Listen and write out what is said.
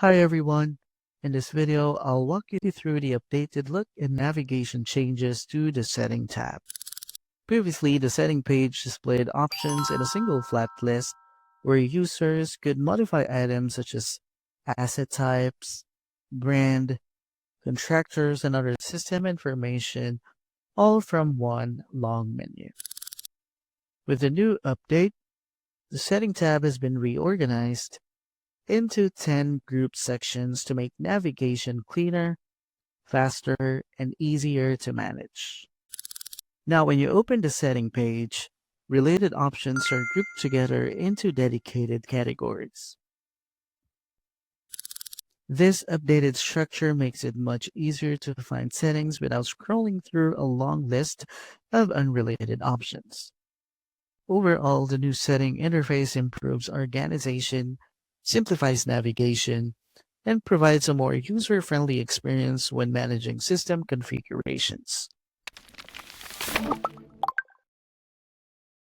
Hi everyone. In this video, I'll walk you through the updated look and navigation changes to the Setting tab. Previously, the Setting page displayed options in a single flat list where users could modify items such as asset types, brand, contractors, and other system information all from one long menu. With the new update, the Setting tab has been reorganized into 10 group sections to make navigation cleaner, faster, and easier to manage. Now, when you open the setting page, related options are grouped together into dedicated categories. This updated structure makes it much easier to find settings without scrolling through a long list of unrelated options. Overall, the new setting interface improves organization, simplifies navigation, and provides a more user-friendly experience when managing system configurations.